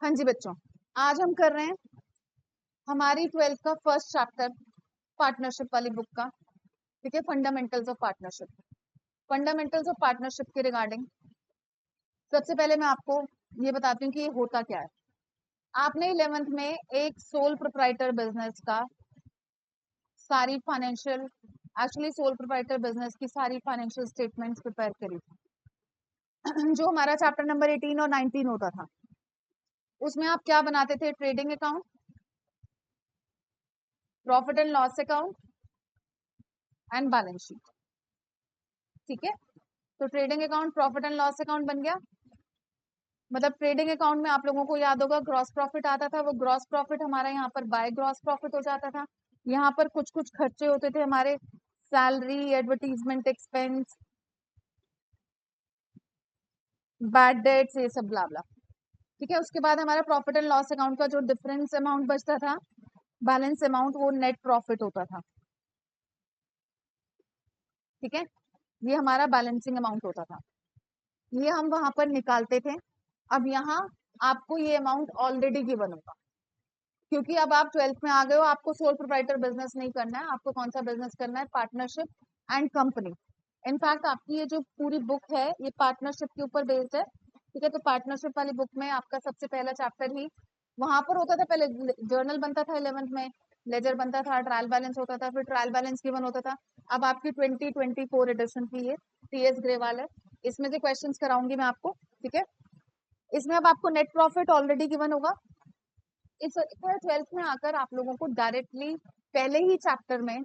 हाँ जी बच्चों, आज हम कर रहे हैं हमारी 12th का फर्स्ट चैप्टर पार्टनरशिप वाली बुक का। ठीक है, fundamentals of partnership. Fundamentals of partnership के रिगार्डिंग सबसे पहले मैं आपको ये बताती हूँ कि ये होता क्या है। आपने 11th में एक सोल प्रोप्राइटर बिजनेस का सारी financial actually sole proprietor business की सारी फाइनेंशियल स्टेटमेंट्स प्रिपेयर करी थी जो हमारा चैप्टर नंबर 18 और 19 होता था। उसमें आप क्या बनाते थे? Trading account, profit and loss account and balance sheet. ठीक है, तो trading account, profit and loss account बन गया। मतलब ट्रेडिंग अकाउंट में आप लोगों को याद होगा ग्रॉस प्रॉफिट आता था, वो ग्रॉस प्रॉफिट हमारा यहाँ पर बाय ग्रॉस प्रॉफिट हो जाता था। यहाँ पर कुछ कुछ खर्चे होते थे हमारे, salary, advertisement expense, bad debts, ये सब ब्ला ब्ला। ठीक है, उसके बाद हमारा प्रॉफिट एंड लॉस अकाउंट का जो डिफरेंस अमाउंट बचता था, बैलेंस अमाउंट, वो नेट प्रॉफिट होता था। ठीक है, ये हमारा बैलेंसिंग अमाउंट होता था, ये हम वहां पर निकालते थे। अब यहाँ आपको ये अमाउंट ऑलरेडी गिवन होगा, क्योंकि अब आप 12th में आ गए हो। आपको सोल प्रोप्राइटर बिजनेस नहीं करना है, आपको कौन सा बिजनेस करना है? Partnership and company. इनफैक्ट आपकी ये जो पूरी बुक है ये पार्टनरशिप के ऊपर बेस्ड है। ठीक है, तो पार्टनरशिप वाली बुक में आपका सबसे पहला चैप्टर ही वहां पर होता था। पहले जर्नल बनता था 11th में, लेजर बनता था, ट्रायल बैलेंस होता था, फिर ट्रायल बैलेंस गिवन होता था। अब आपकी 2024 एडिशन की ये टीएस ग्रेवाल है, इसमें से क्वेश्चन कराऊंगी मैं आपको। ठीक है, इसमें अब आपको नेट प्रॉफिट ऑलरेडी गिवन होगा। इस 12th में आकर आप लोगों को डायरेक्टली पहले ही चैप्टर में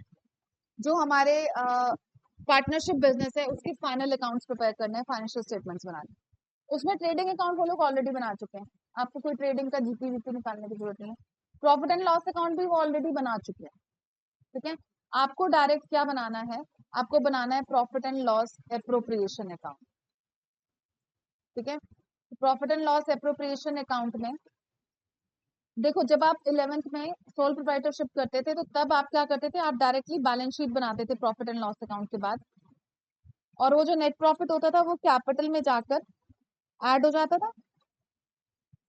जो हमारे पार्टनरशिप बिजनेस है उसके फाइनल अकाउंट्स प्रिपेयर करने हैं, फाइनेंशियल स्टेटमेंट्स बनाने। उसमें ट्रेडिंग अकाउंट वो लोग ऑलरेडी बना चुके हैं, आपको कोई ट्रेडिंग का जीपी वीपी निकालने की जरूरत नहीं है। प्रॉफिट एंड लॉस अकाउंट भी वो ऑलरेडी बना चुके हैं। ठीक है, आपको डायरेक्ट क्या बनाना है? आपको बनाना है profit and loss appropriation account. ठीक है, profit and loss appropriation account में देखो, जब आप 11th में सोल प्रोप्राइटरशिप करते थे तो तब आप क्या करते थे? आप डायरेक्टली बैलेंस शीट बनाते थे प्रॉफिट एंड लॉस अकाउंट के बाद, और वो जो नेट प्रॉफिट होता था वो कैपिटल में जाकर ऐड हो जाता था।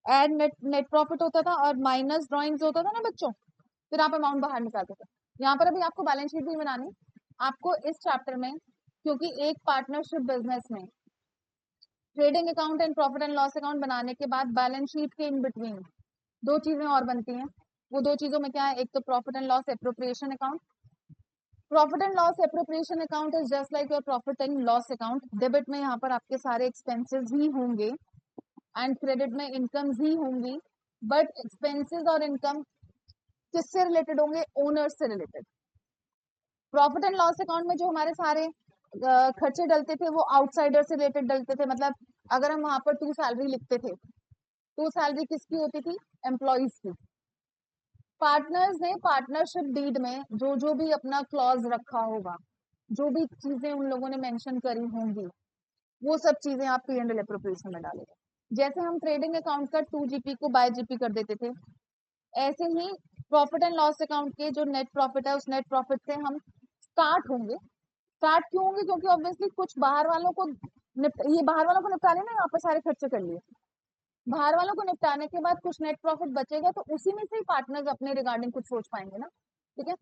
ऐड नेट प्रॉफिट होता था और माइनस ड्रॉइंग्स होता था ना बच्चों, फिर आप अमाउंट बाहर निकालते थे। यहाँ पर अभी आपको बैलेंस शीट भी बनानी आपको इस चैप्टर में, क्योंकि एक पार्टनरशिप बिजनेस में trading account and profit and loss account बनाने के बाद बैलेंस शीट के इन बिटवीन दो चीजें और बनती हैं। वो दो चीजों में क्या है? एक तो profit and loss appropriation account. Profit and loss appropriation account is just like your profit and loss account. Debit में यहाँ पर आपके सारे एक्सपेंसेस ही होंगे एंड क्रेडिट में इनकम ही होंगी, बट एक्सपेंसेस और इनकम किससे रिलेटेड होंगे? ओनर से related. Profit and loss account में जो हमारे सारे खर्चे डलते थे वो आउटसाइडर से रिलेटेड डलते थे। मतलब अगर हम वहां पर टू सैलरी लिखते थे, टू सैलरी किसकी होती थी? एम्प्लॉइज की। पार्टनर्स ने पार्टनरशिप डीड में जो जो भी अपना क्लॉज रखा होगा, जो भी चीजें उन लोगों ने मेंशन करी होंगी, वो सब चीजें आप पी एंड एल एप्रोप्रिएशन में डालेंगे। जैसे हम ट्रेडिंग अकाउंट का 2 जीपी को बाय जीपी कर देते थे, ऐसे ही प्रॉफिट एंड लॉस अकाउंट के जो नेट प्रॉफिट है उस नेट प्रॉफिट से हम स्टार्ट होंगे। स्टार्ट क्यों होंगे? क्योंकि ऑब्वियसली कुछ बाहर वालों को ये बाहर वालों को निपटा लेना, यहाँ पर सारे खर्चे कर लिए। बाहर वालों को निपटाने के बाद कुछ नेट प्रॉफिट बचेगा, तो उसी में से ही पार्टनर्स अपने रिगार्डिंग कुछ सोच पाएंगे ना। ठीक है,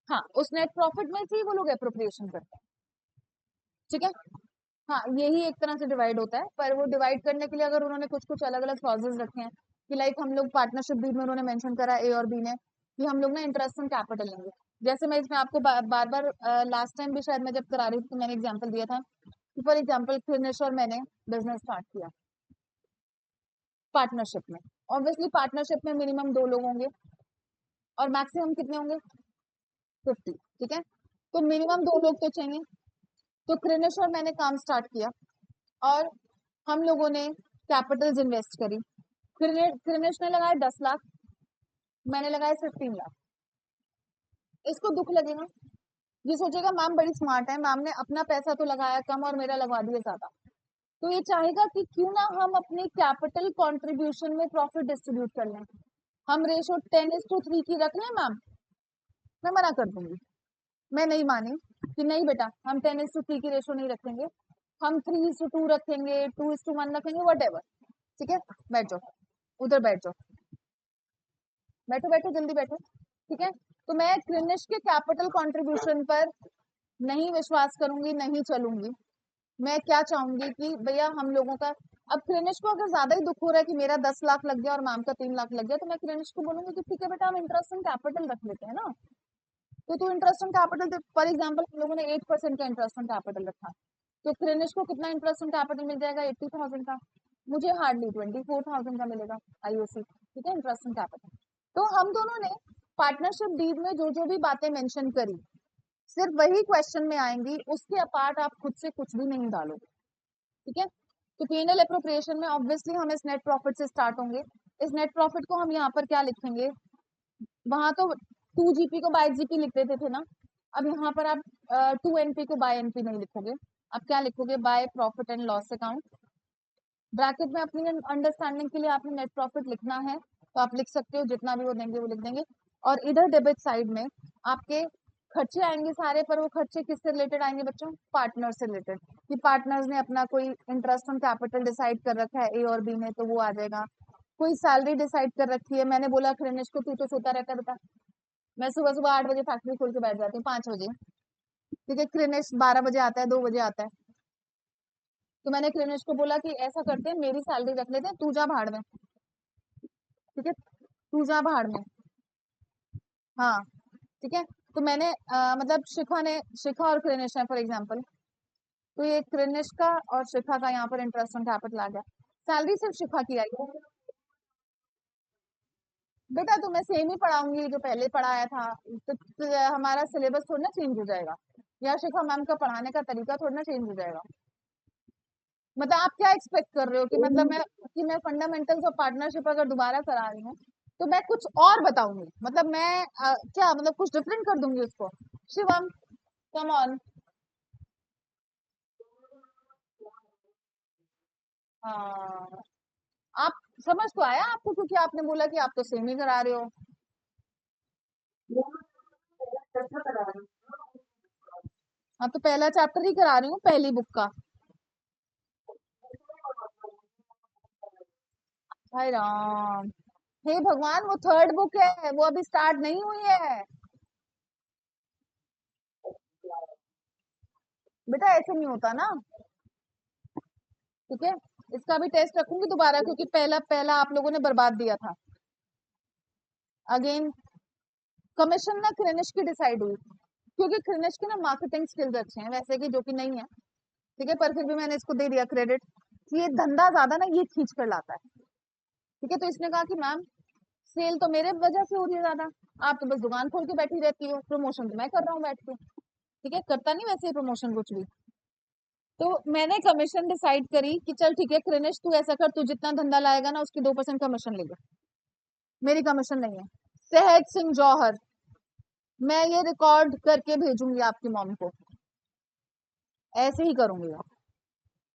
हाँ, उस नेट प्रॉफिट में से ही वो लोग एप्रोप्रिएशन करते हैं। ठीक है, हाँ, यही एक तरह से डिवाइड होता है, पर वो डिवाइड करने के लिए अगर उन्होंने कुछ कुछ अलग अलग क्लॉजेस रखे हैं कि लाइक हम लोग पार्टनरशिप डीड में उन्होंने मेंशन करा ए और बी ने कि हम लोग ना इंटरेस्ट ऑन कैपिटल लेंगे। जैसे मैं इसमें आपको बार बार लास्ट टाइम भी शायद मैं जब करा रही थी तो मैंने एग्जांपल दिया था कि फॉर एग्जांपल फिनिश और मैंने बिजनेस स्टार्ट किया पार्टनरशिप में। ऑब्वियसली पार्टनरशिप में मिनिमम 2 लोग होंगे और मैक्सिमम कितने होंगे? 50। ठीक है, तो मिनिमम 2 लोग तो चाहिए। तो क्रिनिश और मैंने काम स्टार्ट किया और हम लोगों ने कैपिटल्स इन्वेस्ट करी। क्रिनिश ने लगाए 10 लाख, मैंने लगाए 15 लाख। इसको दुख लगेगा, ये सोचेगा मैम बड़ी स्मार्ट है, मैम ने अपना पैसा तो लगाया कम और मेरा लगवा दिया ज्यादा। तो ये चाहेगा कि क्यों ना हम अपनी कैपिटल कंट्रीब्यूशन में प्रॉफिट डिस्ट्रीब्यूट कर लें। हम रेशो 10:3 की रख लें मैम? मैं मना कर दूंगी, मैं नहीं मानी कि नहीं बेटा हम 10:3 की रेशो नहीं रखेंगे, हम 3:2 रखेंगे, 2:1 रखेंगे, वट एवर। ठीक है, बैठ जाओ। उधर बैठ जाओ, बैठो बैठो जल्दी बैठो। ठीक है, तो मैं क्रिनिश के कैपिटल कंट्रीब्यूशन पर नहीं विश्वास करूंगी, नहीं चलूंगी। मैं क्या चाहूंगी कि भैया हम लोगों का, अब क्रिनिश को अगर ज्यादा ही दुख हो रहा है कि मेरा 10 लाख लग गया और मैम का 3 लाख लग गया, तो मैं क्रिनिश को बोलूंगी कि ठीक है बेटा, हम इंटरेस्ट इन कैपिटल रख लेते हैं ना। तो तू interest in capital, for example हम लोगों ने 8% का इंटरेस्ट इन कैपिटल रखा, तो क्रिनिश को कितना इंटरेस्ट इन कैपिटल मिल जाएगा? 80,000 का। मुझे हार्डली 24,000 का मिलेगा आईओसी। ठीक है, इंटरेस्ट इन कैपिटल। तो हम दोनों ने पार्टनरशिप डीड में जो जो भी बातें मेंशन करी, सिर्फ वही क्वेश्चन में आएंगी, उसके अपार्ट आप खुद से कुछ भी नहीं डालोगे। ठीक है, तो पीएनएल एप्रोप्रिएशन में ऑब्वियसली हम इस नेट प्रॉफिट से स्टार्ट होंगे। इस नेट प्रॉफिट को हम यहाँ पर क्या लिखेंगे? वहां तो 2 GP को बाय जीपी लिख देते थे ना, अब यहाँ पर आप 2 NP को बाय एनपी नहीं लिखोगे, आप क्या लिखोगे? By profit and loss account. Bracket में अपनी अंडरस्टैंडिंग के लिए आपने नेट प्रॉफिट लिखना है तो आप लिख सकते हो, जितना भी वो देंगे वो लिख देंगे। और इधर डेबिट साइड में आपके खर्चे आएंगे सारे, पर वो खर्चे किससे रिलेटेड आएंगे बच्चों? पार्टनर से रिलेटेड, कि पार्टनर्स ने अपना कोई इंटरेस्ट ऑन कैपिटल डिसाइड कर रखा है ए और बी में, तो वो आ जाएगा। कोई सैलरी डिसाइड कर रखी है, मैंने बोला क्रिनिश को तू तो सोता रहता है बेटा, मैं सुबह सुबह 8 बजे फैक्ट्री खोल के बैठ जाती हूँ, 5 बजे। ठीक है, क्रिनिश 12 बजे आता है, 2 बजे आता है, तो मैंने क्रिनिश को बोला कि ऐसा करते हैं, मेरी सैलरी रख लेते हैं, तू जा भाड़ में। ठीक है, तू जा भाड़ में। हाँ, ठीक है, तो मैंने मतलब शिखा और क्रिनिश है फॉर एग्जाम्पल, तो ये क्रिनिश का और शिखा का यहाँ पर इंटरेस्ट ऑन कैपिटल आ गया। सैलरी सिर्फ शिखा की आई है बेटा, तो मैं सेम ही पढ़ाऊंगी जो पहले पढ़ाया था, तो हमारा सिलेबस थोड़ा ना चेंज हो जाएगा, या शिखा मैम का पढ़ाने का तरीका थोड़ा ना चेंज हो जाएगा। मतलब आप क्या एक्सपेक्ट कर रहे हो कि मतलब मैं फंडामेंटल्स ऑफ पार्टनरशिप अगर दोबारा करा रही हूँ तो मैं कुछ और बताऊंगी, मतलब मैं क्या मतलब कुछ डिफरेंट कर दूंगी उसको? Shivam, come on. हाँ, आप समझ तो आया आपको, क्योंकि आपने बोला कि आप तो सेम ही करा रहे हो। हाँ, तो पहला चैप्टर ही करा रही हूँ, पहली बुक का। हाय राम, हे भगवान, वो थर्ड बुक है, वो अभी स्टार्ट नहीं हुई है बेटा, ऐसे नहीं होता ना। ठीक है, इसका भी टेस्ट रखूंगी दोबारा, क्योंकि पहला पहला आप लोगों ने बर्बाद दिया था। अगेन, कमीशन ना क्रिनिश की डिसाइड हुई, क्योंकि क्रिनिश के ना मार्केटिंग स्किल्स अच्छे हैं वैसे की, जो कि नहीं है। ठीक है, पर फिर भी मैंने इसको दे दिया क्रेडिट कि ये धंधा ज्यादा ना ये खींच कर लाता है। ठीक है, तो इसने कहा कि मैम सेल तो मेरे वजह से हो रही है ज्यादा, आप तो बस दुकान खोल के बैठी रहती हो, प्रमोशन तो मैं कर रहा हूँ बैठ के। ठीक है, करता नहीं वैसे प्रमोशन कुछ भी। तो मैंने कमीशन डिसाइड करी कि चल ठीक है क्रिनिश, तू ऐसा कर, तू जितना धंधा लाएगा ना उसकी 2% कमीशन ले ले, मेरी कमीशन नहीं है। सहज सिंह जौहर, मैं ये रिकॉर्ड करके भेजूंगी आपकी मॉम को, ऐसे ही करूंगी।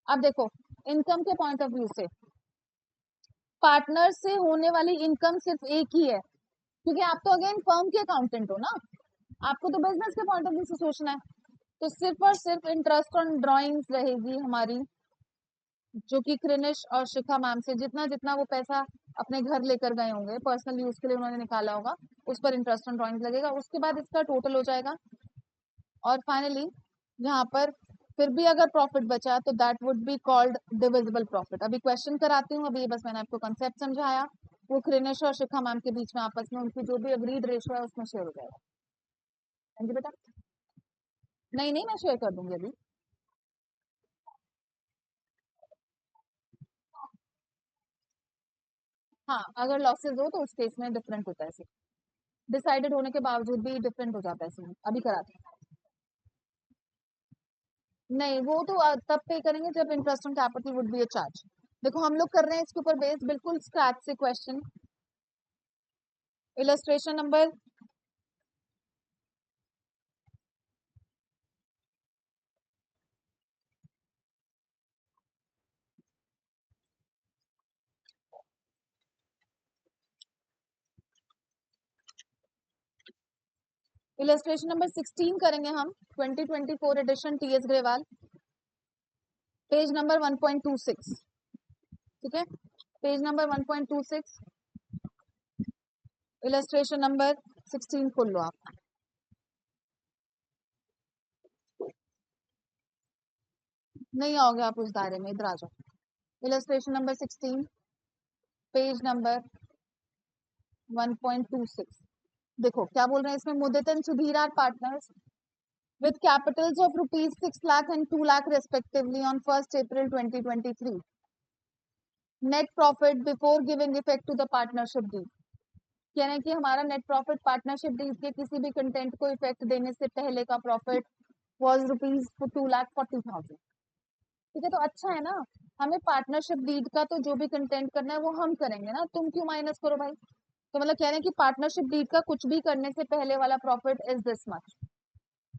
अब देखो, इनकम के पॉइंट ऑफ व्यू से पार्टनर से होने वाली इनकम सिर्फ एक ही है, क्योंकि आप तो अगेन फर्म के अकाउंटेंट हो ना, आपको तो बिजनेस के पॉइंट ऑफ व्यू से सोचना है। तो सिर्फ और सिर्फ इंटरेस्ट ऑन ड्राइंग्स रहेगी हमारी, जो कि क्रिनिश और शिखा मैम से जितना जितना वो पैसा अपने घर लेकर गए होंगे, पर्सनल यूज के लिए उन्होंने निकाला होगा, उस पर इंटरेस्ट ऑन ड्राइंग्स लगेगा, उसके बाद इसका टोटल हो जाएगा। और फाइनली यहाँ पर फिर भी अगर प्रॉफिट बचा तो that would be called divisible profit. अभी क्वेश्चन कराती हूँ, अभी बस मैंने आपको कंसेप्ट समझाया, वो क्रिनिश और शिखा मैम के बीच में आपस में उनकी जो भी अग्रीड रेशो है उसमें शेयर हो जाएगा। हाँ जी बेटा, नहीं नहीं, मैं शेयर कर दूंगी अभी। हाँ, अगर लॉसेज हो तो उस केस में डिफरेंट होता है, डिसाइडेड होने के बावजूद भी डिफरेंट हो जाता है सीन, अभी कराते हैं। नहीं, वो तो तब पे करेंगे जब interest on capital would be a charge. देखो हम लोग कर रहे हैं इसके ऊपर बेस बिल्कुल स्क्रैच से question. Illustration number illustration number 16 करेंगे हम, 2024 edition TS Grewal, page number 1.26। ठीक है, पेज नंबर 1.26, इलस्ट्रेशन नंबर 16 खोल लो आप। नहीं आओगे आप उस दायरे में, इधर आ जाओ। Illustration number 16, page number 1.26। देखो क्या बोल रहे हैं इसमें, Mudit and Sudhir are partners with capitals of rupees 6 lakh and 2 lakh respectively on 1st April 2023. Net profit before giving effect to the partnership deed. कह रहे हैं कि हमारा नेट प्रॉफिट पार्टनरशिप डील के किसी भी कंटेंट को इफेक्ट देने से पहले का प्रॉफिट वाज रुपीज 2,40,000। ठीक है, तो अच्छा है ना, हमें पार्टनरशिप डीड का तो जो भी कंटेंट करना है वो हम करेंगे ना, तुम क्यों माइनस करो भाई। तो मतलब कह रहे हैं कि पार्टनरशिप डीड का कुछ भी करने से पहले वाला प्रॉफिट इज दिस मच।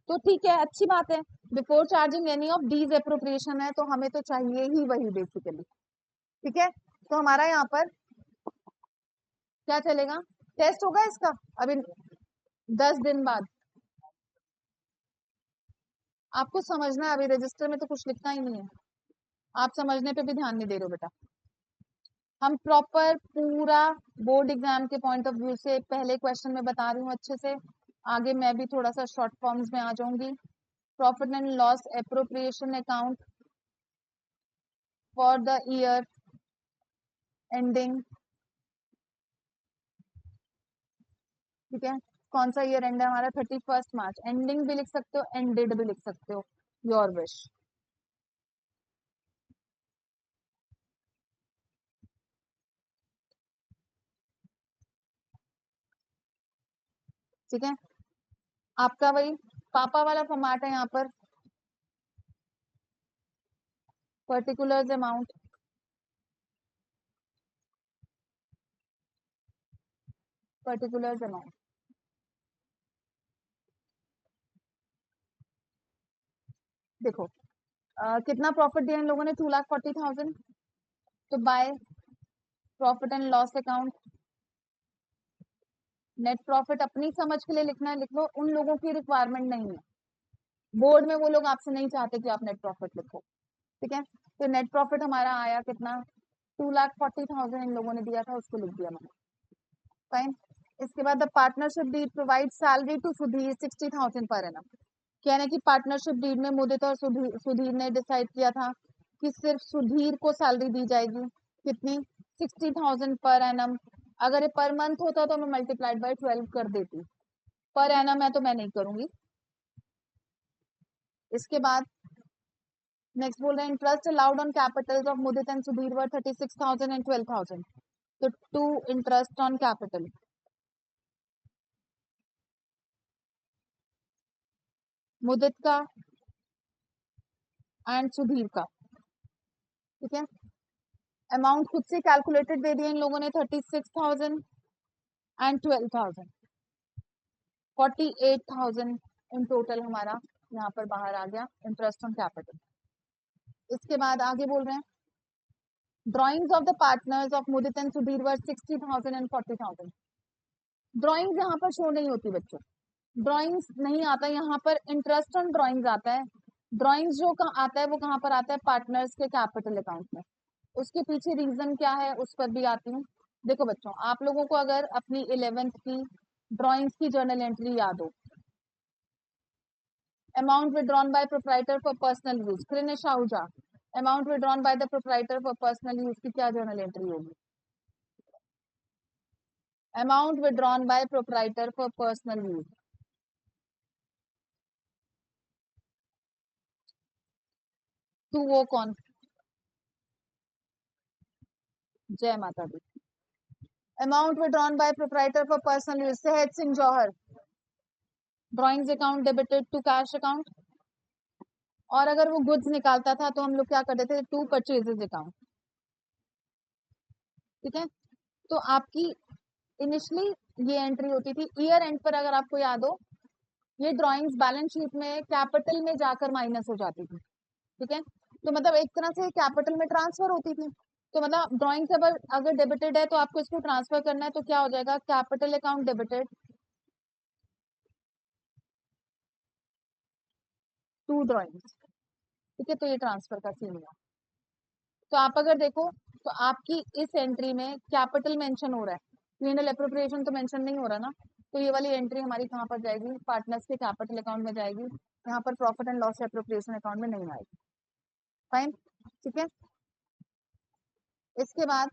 तो ठीक है, अच्छी बात है। Before charging any of these appropriation है, तो हमें तो चाहिए ही वही बेसिकली। ठीक है, तो हमारा यहाँ पर क्या चलेगा, टेस्ट होगा इसका अभी 10 दिन बाद। आपको समझना है, अभी रजिस्टर में तो कुछ लिखना ही नहीं है, आप समझने पे भी ध्यान नहीं दे रहे हो बेटा। हम प्रॉपर पूरा बोर्ड एग्जाम के पॉइंट ऑफ व्यू से पहले क्वेश्चन में बता रही हूँ अच्छे से, आगे मैं भी थोड़ा सा शॉर्ट फॉर्म्स में आ जाऊंगी। Profit and loss appropriation account for the year ending. ठीक है, कौन सा ईयर एंड है हमारा, 31 मार्च। एंडिंग भी लिख सकते हो, एंडेड भी लिख सकते हो, योर विश। ठीक है, आपका वही पापा वाला फॉर्मेट है यहाँ पर, पर्टिकुलर्स अमाउंट, पर्टिकुलर्स अमाउंट। देखो कितना प्रॉफिट दिया इन लोगों ने, 2,40,000। तो bye profit and loss account, net profit अपनी समझ के लिए लिखना है लिख लो, उन लोगों की रिक्वायरमेंट नहीं है, बोर्ड में वो लोग आपसे नहीं चाहते कि आप नेट प्रॉफिट लिखो। ठीक है, तो नेट प्रॉफिट हमारा आया कितना, 2,40,000 इन लोगों ने दिया था, उसको लिख दिया मैंने। फाइन। इसके बाद the partnership deed provide salary to Sudhir 60,000 per annum. कहने की पार्टनरशिप डीड में मुदित और सुधीर ने डिसाइड किया था कि सिर्फ सुधीर को सैलरी दी जाएगी, कितनी, 60,000 पर एनम। अगर ये पर मंथ होता तो मैं मल्टीप्लाइड बाय 12 कर देती, पर एनम है तो मैं नहीं करूंगी। इसके बाद नेक्स्ट बोल रहे हैं interest allowed on capital of Mudit and Sudhir were 36,000 and 12,000। तो 2 इंटरेस्ट ऑन कैपिटल, मुदित का एंड सुधीर का। ठीक है, अमाउंट खुद से कैलकुलेटेड दे दिए इन लोगों ने, 36,000 एंड 12,000, 48,000 इन टोटल हमारा यहाँ पर बाहर आ गया इंटरेस्ट ऑन कैपिटल। इसके बाद आगे बोल रहे हैं drawings of the partners of Mudit and Sudhir were 60,000 and 40,000। Drawings यहाँ पर शो नहीं होती बच्चों, ड्रॉइंग्स नहीं आता यहाँ पर, इंटरेस्ट ऑन ड्रॉइंग्स आता है। ड्रॉइंग्स जो आता है वो कहाँ पर आता है, पार्टनर्स के कैपिटल अकाउंट में। उसके पीछे रीजन क्या है उस पर भी आती हूँ। देखो बच्चों, आप लोगों को अगर अपनी 11th की ड्रॉइंग्स की जर्नल एंट्री याद हो, amount withdrawn by proprietor for personal use, Krinesh Ahuja, amount withdrawn by the proprietor for personal use की क्या जर्नल एंट्री होगी, amount withdrawn by proprietor for personal use. तू वो कौन, जय माता दी। Amount withdrawn by proprietor for personal use, Sahaj Singh Jauhar, drawings account debited to cash account. और अगर वो गुड्स निकालता था तो हम लोग क्या करते थे, टू परचेजेस अकाउंट। ठीक है, तो आपकी इनिशियली ये एंट्री होती थी, ईयर एंड पर अगर आपको याद हो, ये ड्रॉइंग्स बैलेंस शीट में कैपिटल में जाकर माइनस हो जाती थी। ठीक है, तो मतलब एक तरह से कैपिटल में ट्रांसफर होती थी। तो मतलब ड्रॉइंग्स अगर डेबिटेड है तो आपको इसको ट्रांसफर करना है, तो क्या हो जाएगा, capital account debited to drawings. ठीक है, तो ये ट्रांसफर का सीन हुआ। तो आप अगर देखो तो आपकी इस एंट्री में कैपिटल मेंशन हो रहा है, पी&एल एप्रोप्रिएशन तो मेंशन नहीं हो रहा ना, तो ये वाली एंट्री हमारी कहाँ पर जाएगी, पार्टनर्स के कैपिटल अकाउंट में जाएगी, यहाँ पर profit and loss appropriation account में नहीं आएगी। फाइन, ठीक है। इसके बाद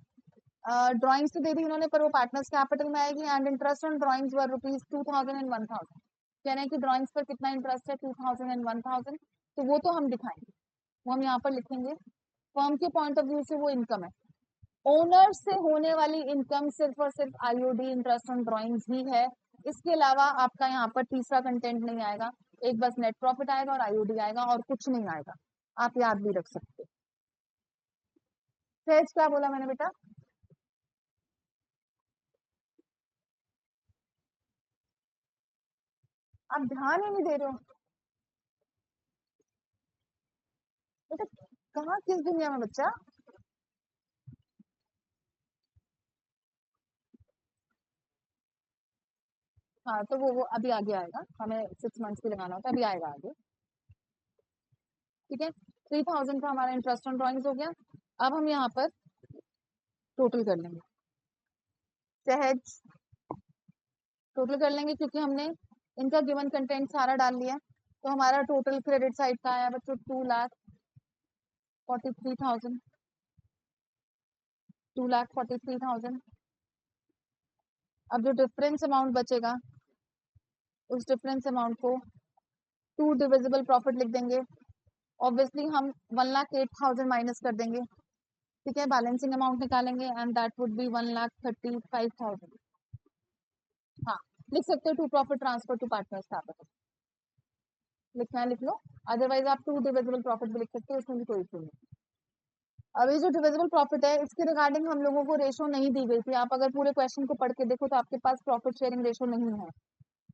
ड्राइंग्स तो दे दी इन्होंने, पर वो पार्टनर्स कैपिटल में आएगी। And interest on drawings were ₹2000 and 1000, कह रहे हैं कि ड्राइंग्स पर कितना इंटरेस्ट है, 2000 एंड 1000, तो वो तो हम दिखाएंगे, वो हम यहाँ पर लिखेंगे। फर्म के पॉइंट ऑफ व्यू से वो इनकम है, ओनर से होने वाली इनकम सिर्फ और सिर्फ आईओडी इंटरेस्ट ऑन ड्राइंग्स ही है। इसके अलावा आपका यहाँ पर तीसरा कंटेंट नहीं आएगा, एक बस नेट प्रॉफिट आएगा और आईओडी आएगा और कुछ नहीं आएगा, आप याद भी रख सकते हो। सहज क्या बोला मैंने बेटा? आप ध्यान ही नहीं दे रहे हो बेटा, कहाँ किस दुनिया में बच्चा? हाँ तो वो अभी आगे आएगा, हमें 6 मंथ्स की लगाना होता है, अभी आएगा आगे, ठीक है। 3000 का हमारा इंटरेस्ट ऑन ड्राइंग्स हो गया। अब हम यहाँ पर टोटल कर लेंगे, सहज टोटल कर लेंगे, क्योंकि हमने इनका गिवन कंटेंट सारा डाल लिया। तो हमारा टोटल क्रेडिट साइड का आया बच्चों 2,43,000, 2,43,000। अब जो डिफरेंस अमाउंट बचेगा, उस डिफरेंस अमाउंट को 2 डिविजिबल प्रॉफिट लिख देंगे। ऑब्वियसली हम 1,08,000 माइनस कर देंगे, ठीक है, बैलेंसिंग अमाउंट निकालेंगे एंड दैट वुड बी 1,35,000। हाँ, लिख सकते हो to profit transfer to partners capital, लिखना है लिख लो, अदरवाइज आप 2 डिविजिबल प्रॉफिट भी लिख सकते हो, उसमें भी कोई इशू नहीं। अभी जो डिविजिबल प्रॉफिट है, इसके रिगार्डिंग हम लोगों को रेशो नहीं दी गई थी। आप अगर पूरे क्वेश्चन को पढ़ के देखो तो आपके पास प्रॉफिट शेयरिंग रेशो नहीं है।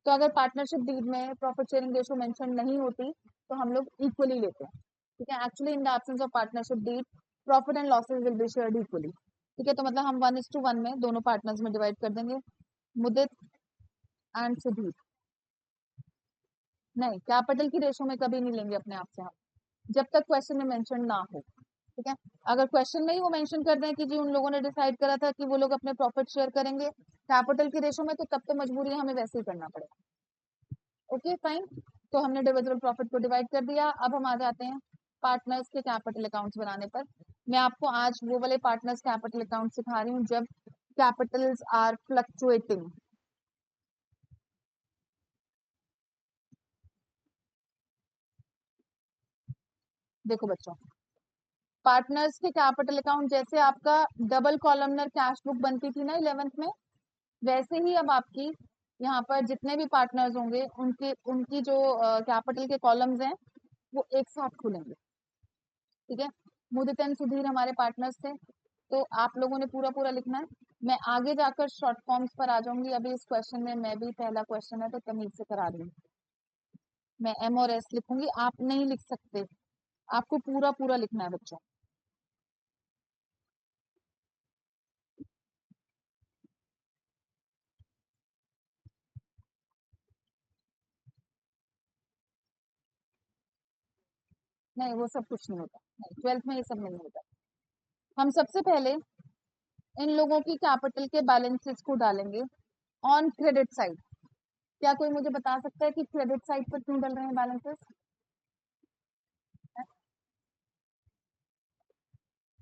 तो अगर पार्टनरशिप डीड में प्रॉफिट शेयरिंग रेशो मेंशन नहीं होती तो हम लोग इक्वली लेते हैं, ठीक है। Actually in the absence of partnership deed profit and losses will be shared equally, ठीक है। तो मतलब हम 1:1 में दोनों पार्टनर्स में डिवाइड कर देंगे, मुदित एंड सुधीर। नहीं, कैपिटल की रेशो में कभी नहीं लेंगे अपने आप से हम, जब तक क्वेश्चन में मेंशन ना हो, ठीक है। अगर क्वेश्चन में ही वो मेंशन कर दें कि जी उन लोगों ने डिसाइड करा था कि वो लोग अपने प्रॉफिट शेयर करेंगे कैपिटल की रेशो में, तो तब तो मजबूरी हमें वैसे ही करना पड़ेगा। ओके फाइन, तो हमने डिविजिबल प्रॉफिट को डिवाइड कर दिया। अब हम आ जाते हैं पार्टनर्स के कैपिटल अकाउंट्स बनाने पर। मैं आपको आज वो वाले पार्टनर्स कैपिटल अकाउंट सिखा रही हूँ जब कैपिटल्स आर फ्लक्चुएटिंग। देखो बच्चों, पार्टनर्स के कैपिटल अकाउंट जैसे आपका डबल कॉलमनर कैश बुक बनती थी ना 11th में, वैसे ही अब आपकी यहाँ पर जितने भी पार्टनर्स होंगे उनके उनकी जो कैपिटल के कॉलम्स हैं वो एक साथ खुलेंगे, ठीक है। मुदित एंड सुधीर हमारे पार्टनर्स थे, तो आप लोगों ने पूरा पूरा लिखना है। मैं आगे जाकर शॉर्ट फॉर्म्स पर आ जाऊंगी, अभी इस क्वेश्चन में मैं भी पहला क्वेश्चन है तो तमीज से करा रही हूँ। मैं एम और एस लिखूंगी, आप नहीं लिख सकते, आपको पूरा पूरा लिखना है बच्चों। नहीं, वो सब कुछ नहीं होता, नहीं 12th में ये सब नहीं होता। हम सबसे पहले इन लोगों की कैपिटल के बैलेंसेस को डालेंगे ऑन क्रेडिट साइड। क्या कोई मुझे बता सकता है कि क्रेडिट साइड पर क्यों डल रहे हैं बैलेंसेस?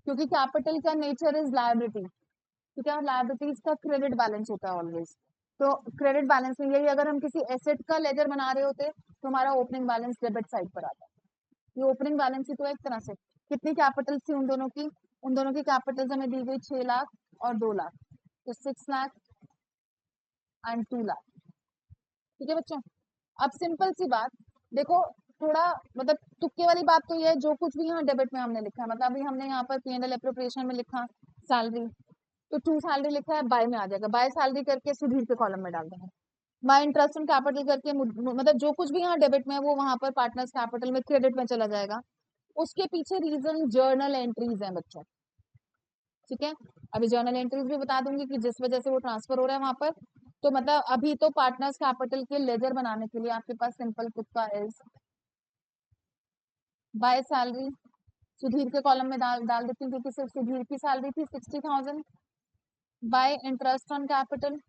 क्योंकि कैपिटल का नेचर इज लायबिलिटी, ठीक है, और लायबिलिटीज का क्रेडिट बैलेंस होता है ऑलवेज। तो क्रेडिट बैलेंस में यही, अगर हम किसी एसेट का लेजर बना रहे होते तो हमारा ओपनिंग बैलेंस डेबिट साइड पर आता है। ये ओपनिंग बैलेंस ही तो है एक तरह से। कितनी कैपिटल थी उन दोनों की? उन दोनों की कैपिटल हमें दी गई 6 लाख और 2 लाख, तो 6 लाख एंड 2 लाख, ठीक है बच्चों। अब सिंपल सी बात देखो, थोड़ा मतलब तुक्के वाली बात तो ये है, जो कुछ भी यहाँ डेबिट में हमने लिखा है, मतलब अभी हमने यहाँ पर पी&एल एप्रोप्रिएशन में लिखा सैलरी, तो टू सैलरी लिखा है, बाय में आ जाएगा, बाय सैलरी करके सुधीर के कॉलम में डाल देंगे। बाय इंटरेस्ट इन कैपिटल करके मतलब जो कुछ भी यहाँ डेबिट में है वो वहां पर पार्टनर्स कैपिटल में क्रेडिट में चला जाएगा। उसके पीछे रीजन जर्नल एंट्रीज है बच्चों, ठीक है। अभी जर्नल एंट्रीज भी बता दूंगी कि जिस वजह से वो ट्रांसफर हो रहा है वहां पर। तो मतलब अभी तो पार्टनर्स कैपिटल के लेजर बनाने के लिए आपके पास सिंपल तुक्का इज बाय सैलरी सुधीर के कॉलम में डाल डाल देती हूँ क्योंकि सिर्फ सुधीर की सैलरी थी 60,000 bye interest on capital.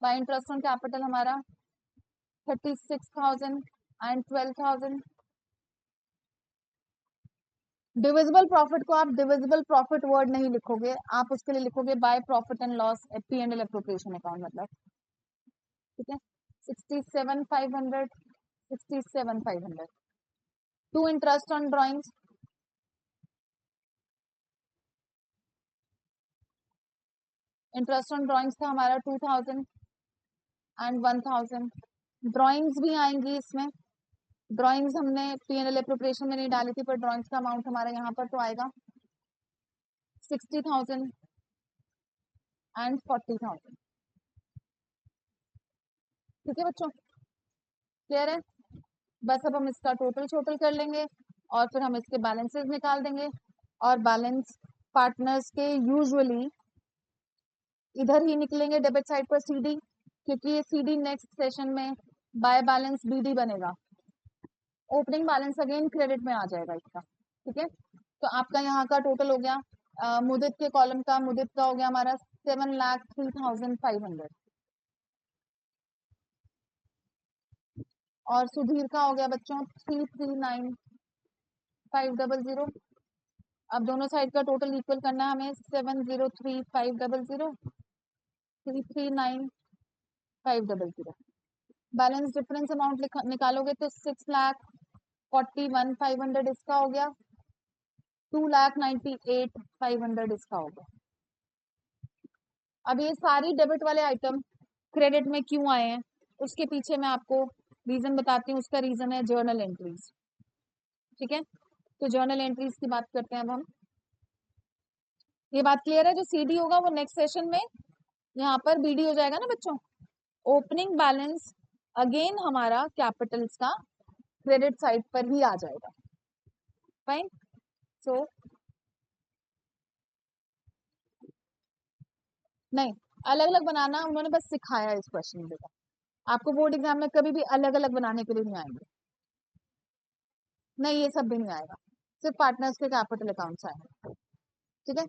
Bye interest on capital हमारा 36,000 एंड 12,000। डिविजिबल प्रॉफिट को आप डिविजिबल प्रॉफिट वर्ड नहीं लिखोगे, आप उसके लिए लिखोगे by profit and loss P&L appropriation account मतलब। ठीक है, 67,500 67,500। To interest on drawings, interest on drawings था हमारा 2,000 एंड 1,000। ड्रॉइंग्स भी आएंगी इसमें, ड्रॉइंग्स हमने P&L एप्रोप्रिएशन में नहीं डाली थी, पर ड्रॉइंग्स का अमाउंट हमारा यहाँ पर तो आएगा 60,000 एंड 40,000। ठीक है बच्चों, क्लियर है? बस अब हम इसका टोटल कर लेंगे और फिर हम इसके बैलेंसेस निकाल देंगे। और बैलेंस पार्टनर्स के यूजुअली इधर ही निकलेंगे डेबिट साइड पर CD, क्योंकि ये CD नेक्स्ट सेशन में बाय बैलेंस BD बनेगा। ओपनिंग बैलेंस अगेन क्रेडिट में आ जाएगा इसका। ठीक है, तो आपका यहाँ का टोटल हो गया मुदित के कॉलम का, मुदित का हो गया हमारा 7,03,500 और सुधीर का हो गया बच्चों 339,500। अब दोनों साइड का टोटल इक्वल करना है हमें, 7,03,500 339,500। बैलेंस डिफरेंस अमाउंट निकालोगे तो 6,41,500 इसका हो गया, 2,98,500 इसका हो गया। अब ये सारी डेबिट वाले आइटम क्रेडिट में क्यों आए हैं उसके पीछे मैं आपको रीजन बताती हूँ। उसका रीजन है जर्नल एंट्रीज। ठीक है, तो जर्नल एंट्रीज की बात करते हैं अब हम। ये बात क्लियर है? जो CD होगा वो नेक्स्ट सेशन में यहाँ पर BD हो जाएगा ना बच्चों। ओपनिंग बैलेंस अगेन हमारा कैपिटल्स का क्रेडिट साइड पर ही आ जाएगा। फाइन, सो नहीं, अलग अलग बनाना उन्होंने बस सिखाया इस क्वेश्चन में बेटा, आपको बोर्ड एग्जाम में कभी भी अलग अलग बनाने के लिए नहीं आएंगे। नहीं, ये सब भी नहीं आएगा, सिर्फ पार्टनर्स के कैपिटल अकाउंट्स आएंगे। ठीक है,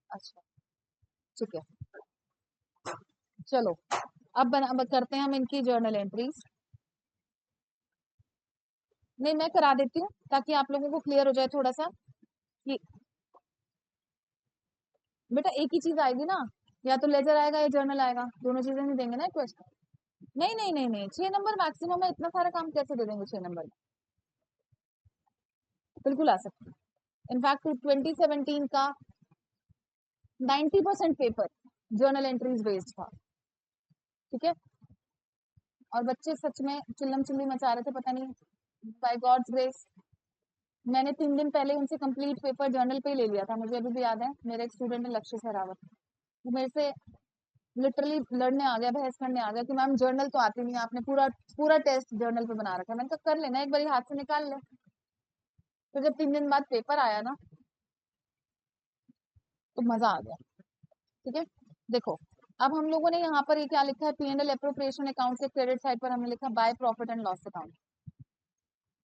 अच्छा ठीक है, चलो अब करते हैं हम इनकी जर्नल एंट्रीज। नहीं, मैं करा देती हूँ ताकि आप लोगों को क्लियर हो जाए थोड़ा सा कि बेटा एक ही चीज आएगी ना, या तो लेजर आएगा या जर्नल आएगा, दोनों चीजें नहीं देंगे ना क्वेश्चन। नहीं नहीं नहीं नहीं, 6 नंबर मैक्सिमम है, इतना सारा काम कैसे दे देंगे 6 नंबर में? बिल्कुल आ सकते हैं। इनफैक्ट 2017 का 90% पेपर जर्नल एंट्रीज बेस्ड था। ठीक है, और बच्चे सच में चिल्लम चिल्ली मचा रहे थे, पता नहीं बाय गॉड्स ग्रेस मैंने 3 दिन पहले उनसे कंप्लीट पेपर जर्नल पे ही ले लिया था। मुझे अभी भी याद है, मेरे एक स्टूडेंट है लक्ष्य सहरावत, वो मेरे से लिटरली लड़ने आ गया, बहस करने आ गया कि मैम जर्नल तो आती नहीं, आपने पूरा पूरा टेस्ट जर्नल पे बना रखा है। मैंने कहा कर लेना, एक बार हाथ से निकाल ले। तो जब 3 दिन बाद पेपर आया ना तो मजा आ गया। ठीक है, देखो अब हम लोगों ने यहाँ पर ये क्या लिखा है, P&L एप्रोप्रिएशन अकाउंट से क्रेडिट साइड पर हमने लिखा by profit and loss account.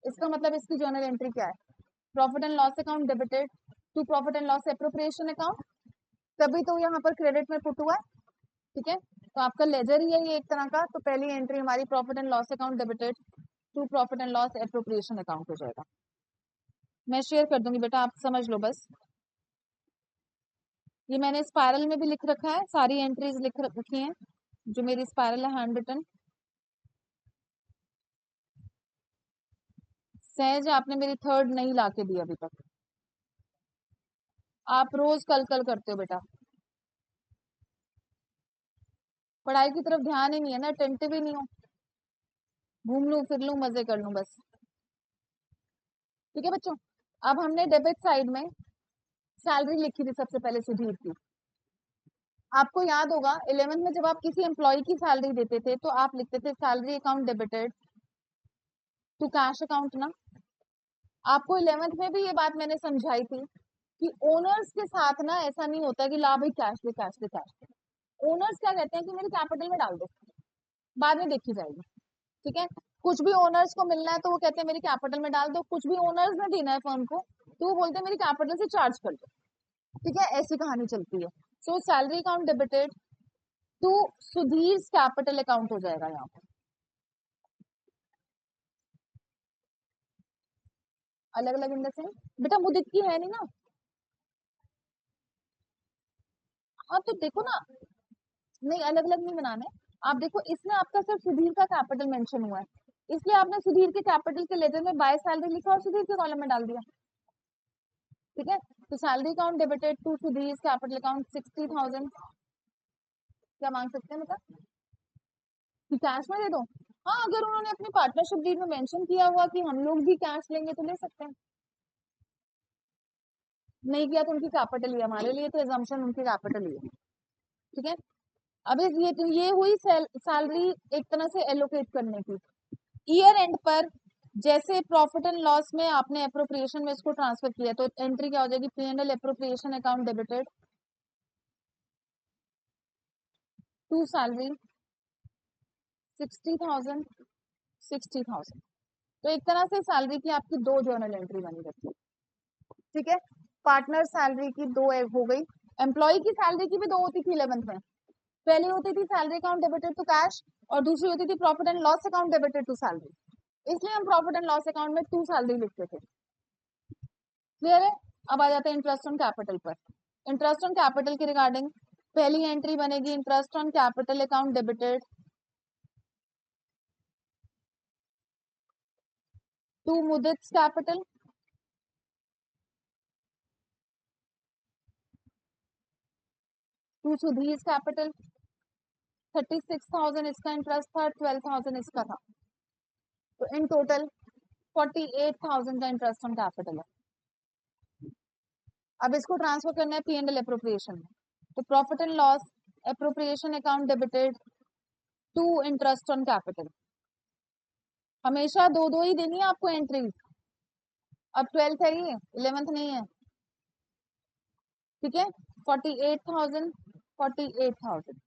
इसका मतलब इसकी जर्नल एंट्री क्या है, profit and loss account debited to profit and loss appropriation account, तभी तो यहाँ पर क्रेडिट में पुट हुआ है। ठीक है, तो आपका लेजर ही है ये एक तरह का, तो पहली एंट्री हमारी profit and loss account debited to profit and loss appropriation account हो जाएगा। मैं शेयर कर दूंगी बेटा, आप समझ लो बस। ये मैंने स्पायरल में भी लिख रखा है, सारी एंट्रीज लिख रखी हैं जो मेरी स्पायरल है हैंड रिटन। सहज आपने मेरी 3rd नहीं ला के दी अभी तक, आप रोज कल कल करते हो बेटा, पढ़ाई की तरफ ध्यान ही नहीं है ना, अटेंटिव ही नहीं हो, घूम लूं फिर लूं मजे कर लूं बस। ठीक है बच्चों, अब हमने डेबिट साइड में सैलरी लिखी थी सबसे पहले सुधीर की। आपको याद होगा 11th में जब आप किसी एम्प्लॉय की सैलरी देते थे तो आप लिखते थे salary account debited to cash account ना। आपको 11th में भी ये बात मैंने समझाई थी कि ओनर्स के साथ ना ऐसा नहीं होता कि ला भाई कैश दे कैश दे कैश दे। ओनर्स क्या कहते हैं कि मेरे कैपिटल में डाल दो, बाद में देखी जाएगी। ठीक है, कुछ भी ओनर्स को मिलना है तो वो कहते हैं मेरी कैपिटल में डाल दो, कुछ भी ओनर्स ने देना है फर्म को तो वो बोलते हैं मेरी कैपिटल से चार्ज कर दो। ठीक है, ऐसी कहानी चलती है। So salary account debited to Sudhir capital account हो जाएगा यहाँ पर। अलग अलग इन द सेंस बेटा मुदित की है नहीं ना। हाँ तो देखो ना, नहीं अलग अलग नहीं बनाना है। आप देखो इसमें आपका सिर्फ सुधीर का कैपिटल मेंशन हुआ है, इसलिए आपने सुधीर के कैपिटल के लेजर में बाय सैलरी लिखा और सुधीर के कॉलम में डाल दिया। ठीक है, तो salary account debited to Sudhir capital account 60,000। क्या मांग सकते हैं मतलब कि कैश में दे दो? हाँ, अगर उन्होंने अपनी पार्टनरशिप डीड में मेंशन किया हुआ कि हम लोग भी कैश लेंगे तो ले सकते हैं, नहीं किया तो उनकी कैपिटल ही है, हमारे लिए तो एजम्पशन उनकी कैपिटल ही है। ठीक है, अब ये तो ये हुई सैलरी एक तरह से एलोकेट करने की। ईयर एंड पर जैसे प्रॉफिट एंड लॉस में आपने अप्रोप्रिएशन में इसको ट्रांसफर किया तो एंट्री क्या हो जाएगी, P&L appropriation account debited to salary 60,000 60,000। तो एक तरह से सैलरी की आपकी दो जर्नल एंट्री बनी रहती है। ठीक है, पार्टनर सैलरी की दो हो गई, एम्प्लॉय की सैलरी की भी दो होती थी 11th में। पहली होती थी salary account debited to cash और दूसरी होती थी profit and loss account debited to salary, इसलिए हम प्रॉफिट एंड लॉस अकाउंट में टू सैलरी लिखते थे। क्लियर है? अब आ जाते हैं इंटरेस्ट ऑन कैपिटल पर। इंटरेस्ट ऑन कैपिटल के रिगार्डिंग पहली एंट्री बनेगी interest on capital account debited to Mudit capital to Sudhir capital. 36,000 इसका इंटरेस्ट था, 12,000 इसका था, तो इन टोटल 48,000 का इंटरेस्ट ऑन कैपिटल है। अब इसको ट्रांसफर करना है P&L अप्रोप्रिएशन में, तो profit and loss appropriation account debited to interest on capital. हमेशा दो दो ही देनी है आपको एंट्री, अब 12th है ये 11th नहीं है। ठीक है, 48,000 48,000।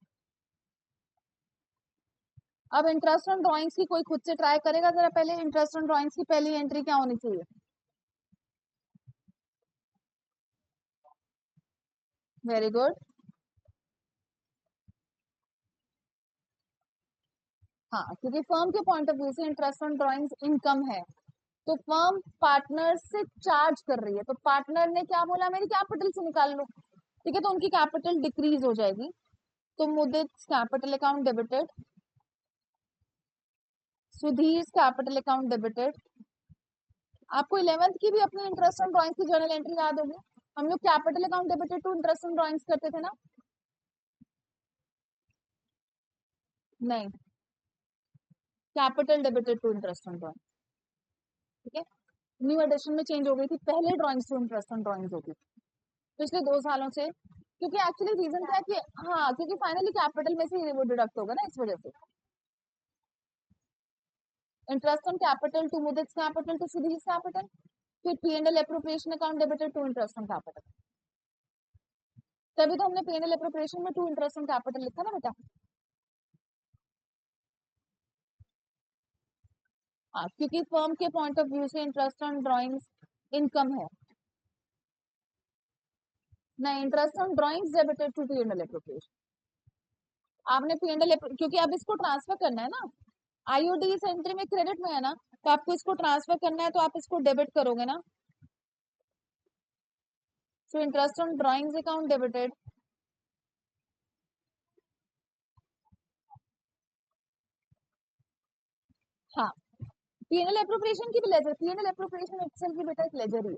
अब इंटरेस्ट ऑन ड्राइंग्स की कोई खुद से ट्राई करेगा जरा, पहले इंटरेस्ट ऑन ड्राइंग्स की पहली एंट्री क्या होनी चाहिए? Very good. हाँ, क्योंकि फर्म के पॉइंट ऑफ व्यू से इंटरेस्ट ऑन ड्राइंग्स इनकम है, तो फर्म पार्टनर से चार्ज कर रही है, तो पार्टनर ने क्या बोला, मेरी कैपिटल से निकाल लो। ठीक है, तो उनकी कैपिटल डिक्रीज हो जाएगी, तो Mudit capital account debited Sudhir capital account debited. आपको 11th की भी अपनी इंटरेस्ट ऑन ड्राइंग्स की जर्नल एंट्री याद होगी, हम लोग capital account debited to interest on drawings करते थे ना? नहीं, capital debited to interest on drawing. ठीक है, न्यू एडिशन में चेंज हो गई थी, पहले drawings to interest on drawings होती थी पिछले 2 सालों से, क्योंकि एक्चुअली रीजन क्या है कि हाँ, क्योंकि फाइनली कैपिटल में से वो डिडक्ट होगा ना, इस वजह से। Interest on capital to Mudit capital to Sudhir capital, फिर P&L appropriation account debited to interest on capital. तभी तो हमने P&L अप्रोप्रिएशन में टू इंटरेस्ट ऑन कैपिटल लिखा ना बेटा। हाँ, क्योंकि फर्म के पॉइंट ऑफ व्यू से इंटरेस्ट ऑन ड्राइंग्स इनकम है। नहीं, interest on drawings debited to P&L appropriation. आपने P&L क्योंकि अब इसको ट्रांसफर करना है ना, आईओडी इस एंट्री में क्रेडिट में है ना, तो आपको इसको ट्रांसफर करना है, तो आप इसको डेबिट करोगे ना। So interest on drawings account debited हाँ, P&L अप्रोप्रिएशन की भी लेजर, P&L अप्रोप्रिएशन इटसेल्फ की बेटा एक लेजर ही है।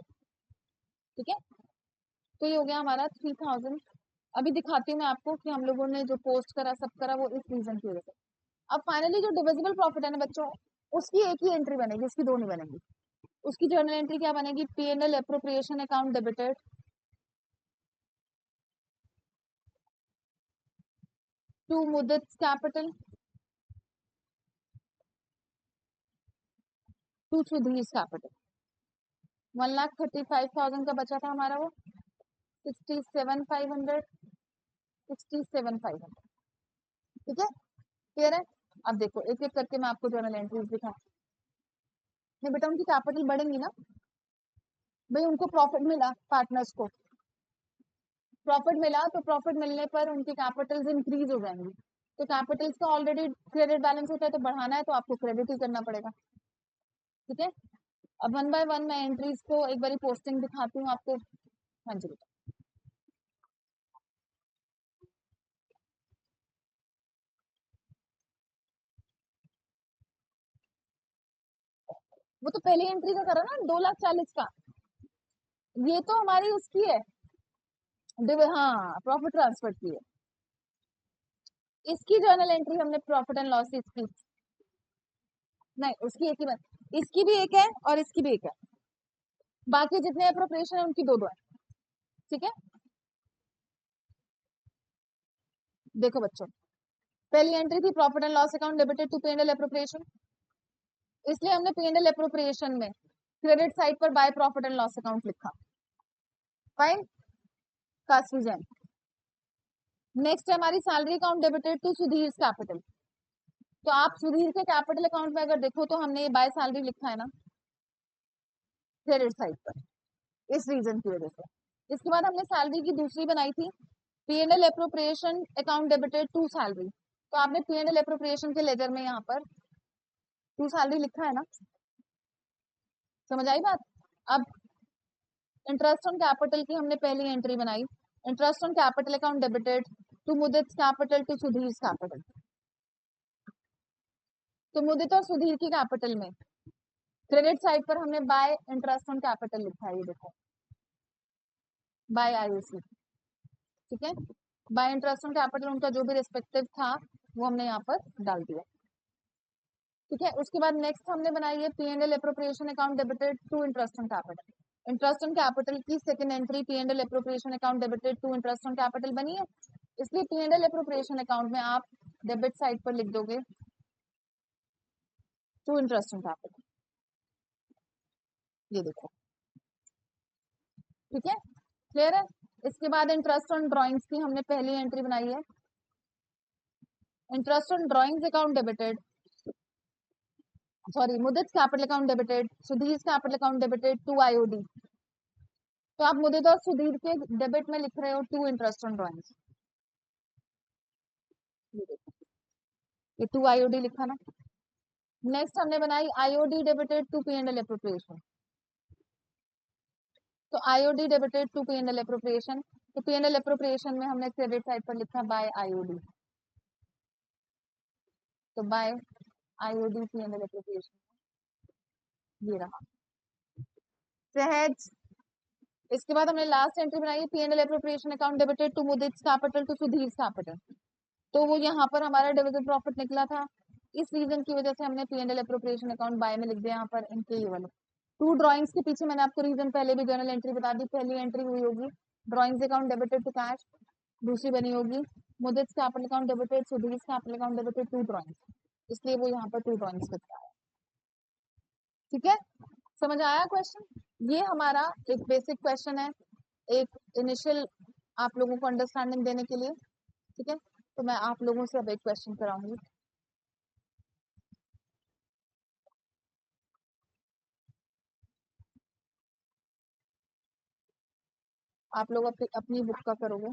ठीक है, तो ये हो गया हमारा 3,000। अभी दिखाती हूँ मैं आपको कि हम लोगों ने जो पोस्ट करा सब करा वो इस रीजन की वजह से। अब फाइनली जो डिविजिबल प्रॉफिट है ना बच्चों, उसकी एक ही एंट्री बनेगी, उसकी दो नहीं बनेगी। उसकी जर्नल एंट्री क्या बनेगी, P&L appropriation account debited to Mudit capital to Sudhir capital. 1,35,000 का बचा था हमारा, वो 67,500 67,500। ठीक है, क्लियर है? अब देखो एक एक करके मैं आपको जर्नल एंट्रीज दिखाऊं। नहीं बेटा, उनकी कैपिटल बढ़ेंगी ना भाई, उनको प्रॉफिट मिला, पार्टनर्स को प्रॉफिट मिला, तो प्रॉफिट मिलने पर उनकी कैपिटल्स इंक्रीज हो जाएंगी। तो कैपिटल्स का ऑलरेडी क्रेडिट बैलेंस होता है, तो बढ़ाना है तो आपको क्रेडिट ही करना पड़ेगा। ठीक है, अब वन बाय वन मैं एंट्रीज को एक बारी पोस्टिंग दिखाती हूँ आपको। हाँ जी बेटा, वो तो पहली एंट्री का करा ना, 2,40,000 का। ये तो हमारी उसकी है, हाँ प्रॉफिट ट्रांसफर की है। इसकी जर्नल एंट्री हमने प्रॉफिट एंड लॉस की, नहीं उसकी एक ही बात, इसकी भी एक है और इसकी भी एक है, बाकी जितने अप्रोप्रिएशन है उनकी दो दो है। ठीक है, देखो बच्चों, पहली एंट्री थी profit and loss account debited to P&L appropriation, इसलिए हमने P&L अप्रोप्रिएशन में क्रेडिट साइड पर by profit and loss account लिखा। Fine, cost reason. नेक्स्ट है हमारी salary account debited to Sudhir capital. तो आप सुधीर के कैपिटल अकाउंट में अगर देखो तो हमने ये बाय सैलरी लिखा है ना क्रेडिट साइड पर, इस रीजन की वजह से। इसके बाद हमने सैलरी की दूसरी बनाई थी P&L appropriation account debited to salary, तो आपने P&L अप्रोप्रिएशन के लेजर में यहाँ पर टू सैलरी लिखा है ना, समझ आई बात। अब इंटरेस्ट ऑन कैपिटल की हमने पहली एंट्री बनाई, interest on capital account debited to Mudit capital to Sudhir capital. तो मुदित और सुधीर की कैपिटल में क्रेडिट साइड पर हमने बाय इंटरेस्ट ऑन कैपिटल लिखा है, ये देखो बाय IOC। ठीक है, बाय इंटरेस्ट ऑन कैपिटल उनका जो भी रिस्पेक्टिव था वो हमने यहाँ पर डाल दिया। ठीक है, उसके बाद नेक्स्ट हमने बनाई है P&L appropriation account debited to interest on capital. Interest on capital की second entry P&L appropriation account debited to interest on capital बनी है, इसलिए P&L अप्रोप्रिएशन अकाउंट में आप डेबिट साइड पर लिख दोगे टू इंटरेस्ट ऑन कैपिटल, ये देखो। ठीक है, क्लियर है। इसके बाद इंटरेस्ट ऑन ड्रॉइंग्स की हमने पहली एंट्री बनाई है, interest on drawings account debited, sorry Mudit capital account debited Sudhir capital account debited to IOD। तो आप मुदित और सुधीर के डेबिट में लिख रहे हो टू इंटरेस्ट ऑन ड्रॉइंग्स, ये टू IOD लिखा ना। नेक्स्ट हमने बनाई IOD debited to P&L appropriation, तो IOD debited to P&L appropriation, तो P&L अप्रोप्रिएशन में हमने क्रेडिट साइड पर लिखा बाय IOD, तो बाय IOD P&L अप्रोप्रिएशन, ये रहा सहज। इसके बाद हमने लास्ट एंट्री बनाई P&L appropriation account debited to Mudit capital to Sudhir capital, तो वो यहाँ पर हमारा डिविजिबल प्रॉफिट निकला था, इस रीजन की वजह से हमने P&L अप्रोप्रिएशन अकाउंट बाय में लिख दिया यहाँ पर इनके ये वाले टू ड्रॉइंग्स के पीछे। मैंने आपको रीजन पहले भी जर्नल एंट्री बता दी, पहली एंट्री हुई होगी drawings account debited to cash, दूसरी बनी होगी Mudit capital account debited Sudhir capital account debited to drawings, इसलिए वो यहाँ पर टू ड्रॉइंग्स लिखा है। ठीक है, समझ आया क्वेश्चन। ये हमारा एक बेसिक क्वेश्चन है, एक इनिशियल आप लोगों को अंडरस्टैंडिंग देने के लिए। ठीक है, तो मैं आप लोगों से अब एक क्वेश्चन कराऊंगी। आप लोग अपनी बुक का करोगे।